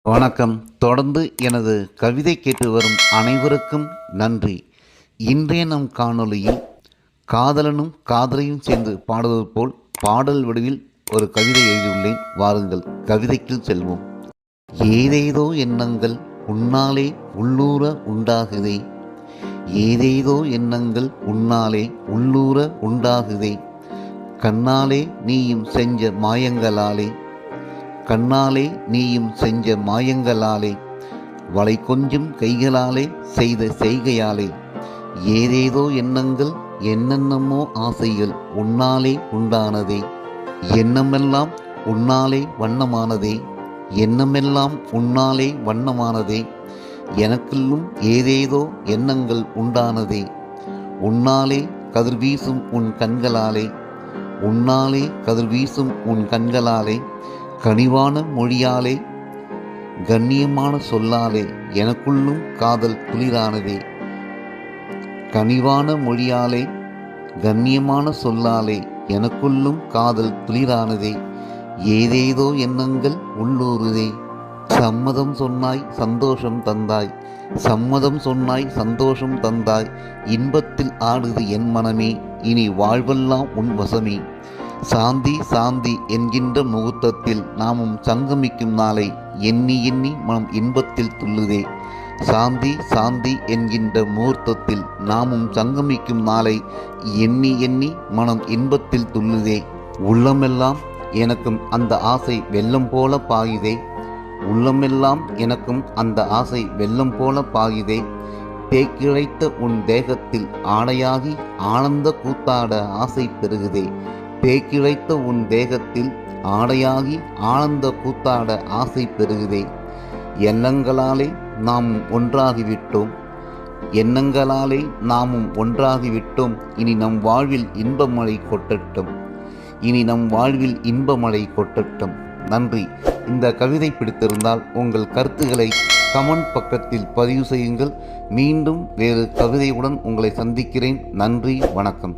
வணக்கம். தொடர்ந்து எனது கவிதை கேட்டு வரும் அனைவருக்கும் நன்றி. இன்றைய நம் காணொளியில் காதலனும் காதலையும் சேர்ந்து பாடுவது போல் பாடல் வடிவில் ஒரு கவிதை எழுதியுள்ளேன். வாருங்கள் கவிதைக்குள் செல்வோம். ஏதேதோ எண்ணங்கள் உன்னாலே உள்ளூர உண்டாகுதே, ஏதேதோ எண்ணங்கள் உன்னாலே உள்ளூர உண்டாகுதே, கண்ணாலே நீயும் செஞ்ச மாயங்களாலே, கண்ணாலே நீயும் செஞ்ச மாயங்களாலே, வளை கொஞ்சம் கைகளாலே செய்த செய்கையாலே, ஏதேதோ எண்ணங்கள் என்னென்னமோ ஆசைகள் உன்னாலே உண்டானதே, எண்ணமெல்லாம் உன்னாலே வண்ணமானதே, எண்ணமெல்லாம் உன்னாலே வண்ணமானதே, எனக்குள்ளும் ஏதேதோ எண்ணங்கள் உண்டானதே, உன்னாலே கதிர்வீசும் உன் கண்களாலே, உன்னாலே கதிர்வீசும் உன் கண்களாலே, கனிவான மொழியாலே கண்ணியமான சொல்லாலே எனக்குள்ளும் காதல் துளிரானதே, கனிவான மொழியாலே கண்ணியமான சொல்லாலே எனக்குள்ளும் காதல் துளிரானதே, ஏதேதோ எண்ணங்கள் உள்ளூருதே. சம்மதம் சொன்னாய் சந்தோஷம் தந்தாய், சம்மதம் சொன்னாய் சந்தோஷம் தந்தாய், இன்பத்தில் ஆடுது என் மனமே, இனி வாழ்வெல்லாம் உன் வசமே, சாந்தி சாந்தி என்கின்ற முகூர்த்தத்தில் நாமும் சங்கமிக்கும் நாளை எண்ணி எண்ணி மனம் இன்பத்தில் துள்ளுதே, சாந்தி சாந்தி என்கின்ற முகூர்த்தத்தில் நாமும் சங்கமிக்கும் நாளை எண்ணி எண்ணி மனம் இன்பத்தில் துள்ளுதே, உள்ளமெல்லாம் எனக்கும் அந்த ஆசை வெள்ளம் போல பாயுதே, உள்ளமெல்லாம் எனக்கும் அந்த ஆசை வெள்ளம் போல பாயுதே, தேக்கிழைத்த உன் தேகத்தில் ஆடையாகி ஆனந்த கூத்தாட ஆசை பெருகுதே, தேக்கிழைத்த உன் தேகத்தில் ஆடையாகி ஆனந்த கூத்தாட ஆசை பெருகுதே, எண்ணங்களாலே நாமும் ஒன்றாகிவிட்டோம், எண்ணங்களாலே நாமும் ஒன்றாகிவிட்டோம், இனி நம் வாழ்வில் இன்பமழை கொட்டட்டும், இனி நம் வாழ்வில் இன்பமழை கொட்டட்டும். நன்றி. இந்த கவிதை பிடித்திருந்தால் உங்கள் கருத்துக்களை கமெண்ட் பக்கத்தில் பதிவு செய்யுங்கள். மீண்டும் வேறு கவிதையுடன் உங்களை சந்திக்கிறேன். நன்றி, வணக்கம்.